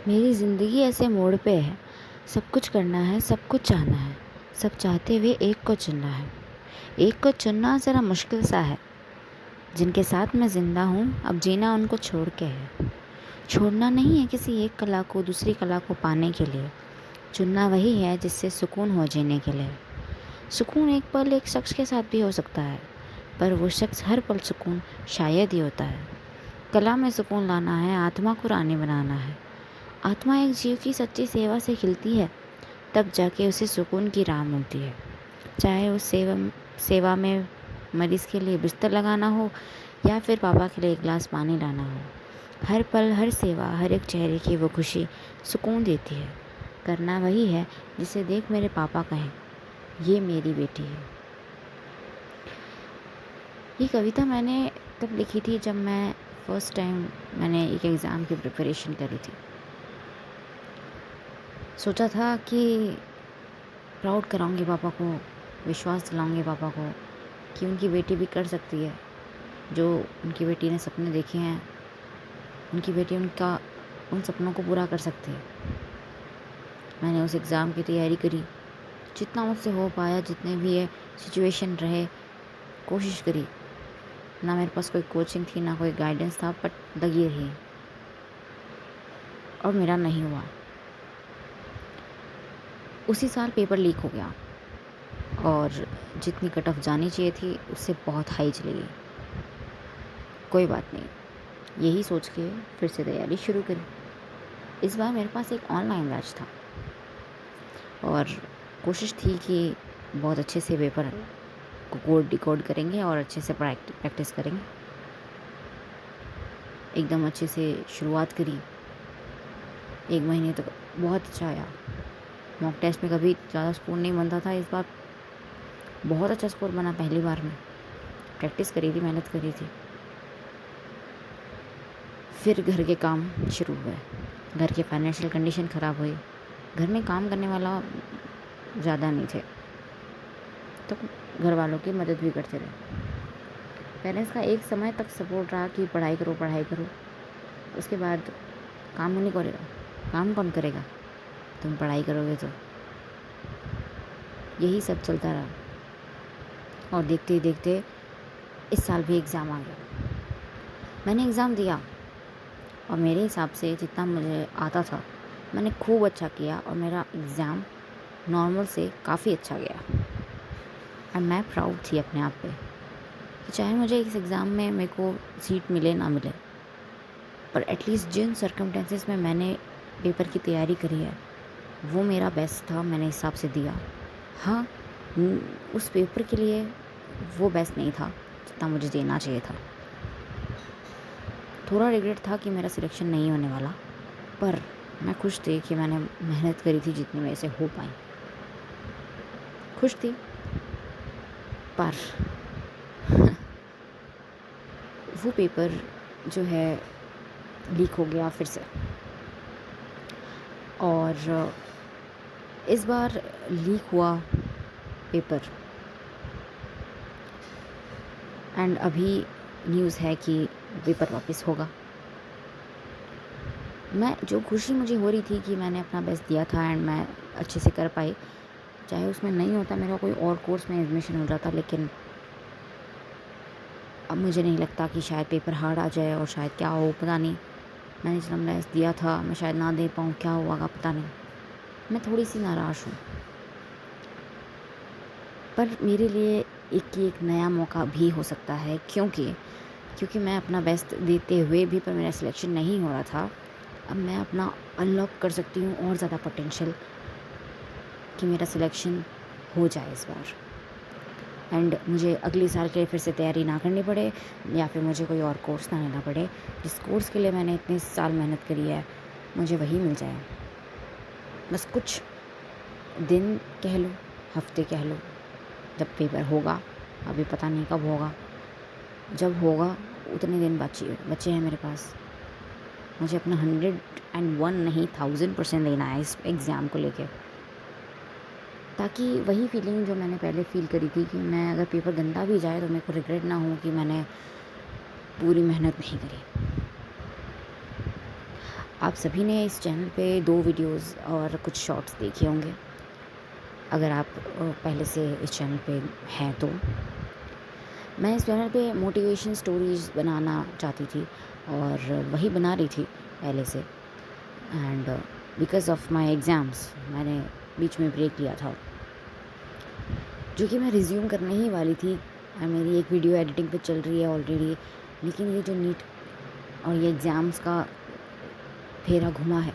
मेरी ज़िंदगी ऐसे मोड़ पे है, सब कुछ करना है, सब कुछ चाहना है, सब चाहते हुए एक को चुनना है। एक को चुनना ज़रा मुश्किल सा है, जिनके साथ मैं ज़िंदा हूँ, अब जीना उनको छोड़ के है। छोड़ना नहीं है किसी एक कला को दूसरी कला को पाने के लिए, चुनना वही है जिससे सुकून हो जीने के लिए। सुकून एक पल एक शख्स के साथ भी हो सकता है, पर वो शख्स हर पल सुकून शायद ही होता है। कला में सुकून लाना है, आत्मा को रानी बनाना है। आत्मा एक जीव की सच्ची सेवा से खिलती है, तब जाके उसे सुकून की राह मिलती है। चाहे उस सेवा में मरीज़ के लिए बिस्तर लगाना हो या फिर पापा के लिए एक गिलास पानी लाना हो। हर पल हर सेवा, हर एक चेहरे की वो खुशी सुकून देती है। करना वही है जिसे देख मेरे पापा कहें, ये मेरी बेटी है। ये कविता मैंने तब लिखी थी जब मैं फर्स्ट टाइम मैंने एक एग्ज़ाम की प्रिपरेशन करी थी। सोचा था कि प्राउड कराऊंगी पापा को, विश्वास दिलाऊंगी पापा को कि उनकी बेटी भी कर सकती है जो उनकी बेटी ने सपने देखे हैं। उनकी बेटी उन सपनों को पूरा कर सकती है। मैंने उस एग्ज़ाम की तैयारी करी, जितना मुझसे हो पाया, जितने भी ये सिचुएशन रहे, कोशिश करी। ना मेरे पास कोई कोचिंग थी, ना कोई गाइडेंस था, बट लगी रही और मेरा नहीं हुआ। उसी साल पेपर लीक हो गया और जितनी कट ऑफ जानी चाहिए थी उससे बहुत हाई चली गई। कोई बात नहीं, यही सोच के फिर से तैयारी शुरू करी। इस बार मेरे पास एक ऑनलाइन बैच था और कोशिश थी कि बहुत अच्छे से पेपर को कोड डिकोड करेंगे और अच्छे से प्रैक्टिस करेंगे। एकदम अच्छे से शुरुआत करी। 1 महीने तक बहुत अच्छा आया। मॉक टेस्ट में कभी ज़्यादा स्कोर नहीं बनता था, इस बार बहुत अच्छा स्कोर बना पहली बार में। प्रैक्टिस करी थी, मेहनत करी थी। फिर घर के काम शुरू हुए। घर की फाइनेंशियल कंडीशन ख़राब हुई। घर में काम करने वाला ज़्यादा नहीं थे, तो घर वालों की मदद भी करते रहे। पेरेंट्स का एक समय तक सपोर्ट रहा कि पढ़ाई करो पढ़ाई करो। उसके बाद काम नहीं करेगा, काम कौन करेगा, तुम पढ़ाई करोगे तो। यही सब चलता रहा और देखते ही देखते इस साल भी एग्ज़ाम आ गया। मैंने एग्ज़ाम दिया और मेरे हिसाब से जितना मुझे आता था मैंने खूब अच्छा किया और मेरा एग्ज़ाम नॉर्मल से काफ़ी अच्छा गया। और मैं प्राउड थी अपने आप पे कि चाहे मुझे इस एग्ज़ाम में मेरे को सीट मिले ना मिले, पर एटलीस्ट जिन सर्कमस्टेंसेस में मैंने पेपर की तैयारी करी है वो मेरा बेस्ट था, मैंने हिसाब से दिया। हाँ, उस पेपर के लिए वो बेस्ट नहीं था जितना मुझे देना चाहिए था। थोड़ा रिग्रेट था कि मेरा सिलेक्शन नहीं होने वाला, पर मैं खुश थी कि मैंने मेहनत करी थी जितनी मेरे से हो पाई। खुश थी, पर वो पेपर जो है लीक हो गया फिर से। और इस बार लीक हुआ पेपर एंड अभी न्यूज़ है कि पेपर वापस होगा। मैं जो खुशी मुझे हो रही थी कि मैंने अपना बेस्ट दिया था एंड मैं अच्छे से कर पाई, चाहे उसमें नहीं होता मेरा कोई और कोर्स में एडमिशन हो जाता, लेकिन अब मुझे नहीं लगता कि शायद पेपर हार्ड आ जाए और शायद क्या हो पता नहीं। मैंने जितना बेस्ट दिया था मैं शायद ना दे पाऊँ, क्या होगा पता नहीं। मैं थोड़ी सी नाराज़ हूँ, पर मेरे लिए एक नया मौका भी हो सकता है, क्योंकि मैं अपना बेस्ट देते हुए भी पर मेरा सिलेक्शन नहीं हो रहा था। अब मैं अपना अनलॉक कर सकती हूँ और ज़्यादा पोटेंशियल कि मेरा सिलेक्शन हो जाए इस बार एंड मुझे अगले साल के लिए फिर से तैयारी ना करनी पड़े या फिर मुझे कोई और कोर्स ना लेना पड़े। जिस कोर्स के लिए मैंने इतने साल मेहनत करी है मुझे वही मिल जाए। बस कुछ दिन कह लो, हफ्ते कह लो, जब पेपर होगा, अभी पता नहीं कब होगा, जब होगा उतने दिन बचे हैं मेरे पास। मुझे अपना 101 नहीं 1000% देना है इस एग्ज़ाम को लेके, ताकि वही फीलिंग जो मैंने पहले फ़ील करी थी कि मैं अगर पेपर गंदा भी जाए तो मेरे को रिग्रेट ना हो कि मैंने पूरी मेहनत नहीं करी। आप सभी ने इस चैनल पे 2 वीडियोस और कुछ शॉर्ट्स देखे होंगे। अगर आप पहले से इस चैनल पे हैं तो मैं इस चैनल पे मोटिवेशन स्टोरीज़ बनाना चाहती थी और वही बना रही थी पहले से। And because of my exams मैंने बीच में ब्रेक लिया था, जो कि मैं रिज़्यूम करने ही वाली थी। मेरी एक वीडियो एडिटिंग पे चल रही है ऑलरेडी, लेकिन ये जो नीट और ये एग्ज़ाम्स का फेरा घुमा है,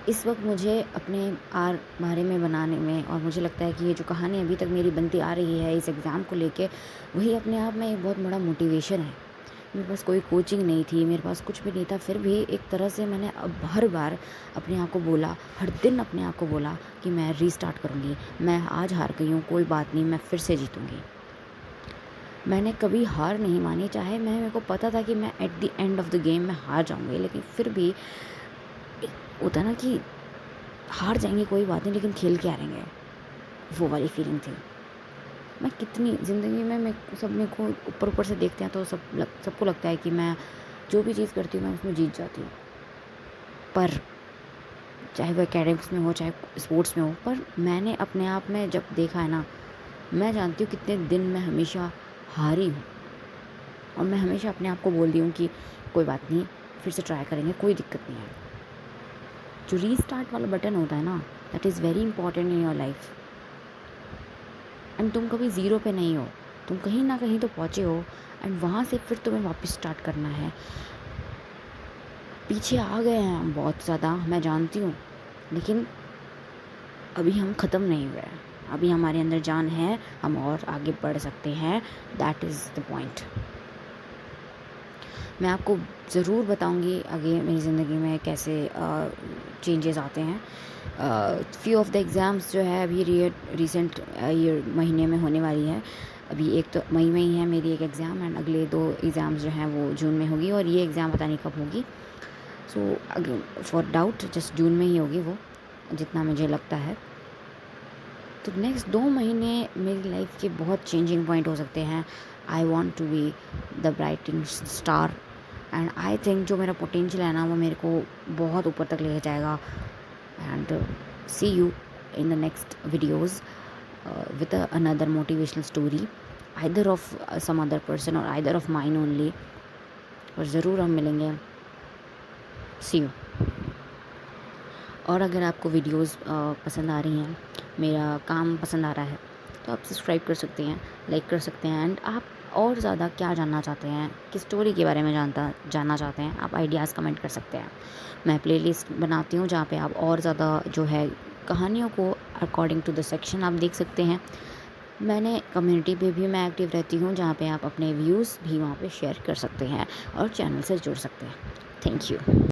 इस वक्त मुझे अपने बारे में बनाने में, और मुझे लगता है कि ये जो कहानी अभी तक मेरी बनती आ रही है इस एग्ज़ाम को लेके, वही अपने आप में एक बहुत बड़ा मोटिवेशन है। मेरे पास कोई कोचिंग नहीं थी, मेरे पास कुछ भी नहीं था, फिर भी एक तरह से मैंने अब हर बार अपने आप को बोला, हर दिन अपने आप को बोला कि मैं रीस्टार्ट करूँगी। मैं आज हार गई हूँ, कोई बात नहीं, मैं फिर से जीतूँगी। मैंने कभी हार नहीं मानी, चाहे मेरे को पता था कि मैं at the end of the game में हार जाऊँगी, लेकिन फिर भी एक होता है ना कि हार जाएंगे कोई बात नहीं, लेकिन खेल के हारेंगे, वो वाली फीलिंग थी। मैं कितनी ज़िंदगी में मैं सब मेरे को ऊपर से देखते हैं तो सबको लगता है कि मैं जो भी चीज़ करती हूँ मैं उसमें जीत जाती हूँ, पर चाहे वो एकेडमिक्स में हो चाहे स्पोर्ट्स में हो। पर मैंने अपने आप में जब देखा है ना, मैं जानती हूँ कितने दिन मैं हमेशा हारी हूँ, और मैं हमेशा अपने आप को बोलती हूँ कि कोई बात नहीं, फिर से ट्राई करेंगे, कोई दिक्कत नहीं है। जो रीस्टार्ट वाला बटन होता है ना, that is very important in your life. And तुम कभी ज़ीरो पे नहीं हो, तुम कहीं ना कहीं तो पहुँचे हो, एंड वहाँ से फिर तुम्हें वापस स्टार्ट करना है। पीछे आ गए हैं हम बहुत ज़्यादा, मैं जानती हूँ, लेकिन अभी हम ख़त्म नहीं हुए हैं। अभी हमारे अंदर जान है, हम और आगे बढ़ सकते हैं। That is the point. मैं आपको ज़रूर बताऊंगी आगे मेरी ज़िंदगी में कैसे चेंजेस आते हैं। फ्यू ऑफ द एग्ज़ाम्स जो है अभी रिसेंट ये महीने में होने वाली है। अभी एक तो मई में ही है मेरी एक एग्ज़ाम, एंड अगले 2 एग्ज़ाम्स जो हैं वो जून में होगी, और ये एग्ज़ाम पता नहीं कब होगी। सो फॉर डाउट जस्ट जून में ही होगी वो, जितना मुझे लगता है। तो नेक्स्ट 2 महीने मेरी लाइफ के बहुत चेंजिंग पॉइंट हो सकते हैं। I want to be the brighting star, and I think जो मेरा पोटेंशियल है ना, वो मेरे को बहुत ऊपर तक ले जाएगा। And see you in the next videos with another motivational story, either of some other person और आइदर ऑफ माइन ओनली। और ज़रूर हम मिलेंगे। See you. और अगर आपको वीडियोस पसंद आ रही हैं, मेरा काम पसंद आ रहा है, तो आप सब्सक्राइब कर सकते हैं, लाइक कर सकते हैं। एंड आप और ज़्यादा क्या जानना चाहते हैं, किस स्टोरी के बारे में जानना चाहते हैं, आप आइडियाज़ कमेंट कर सकते हैं। मैं प्लेलिस्ट बनाती हूँ जहाँ पे आप और ज़्यादा जो है कहानियों को अकॉर्डिंग टू द सेक्शन आप देख सकते हैं। मैंने कम्युनिटी पे भी मैं एक्टिव रहती हूँ, जहाँ पे आप अपने व्यूज़ भी वहाँ पे शेयर कर सकते हैं और चैनल से जुड़ सकते हैं। Thank you.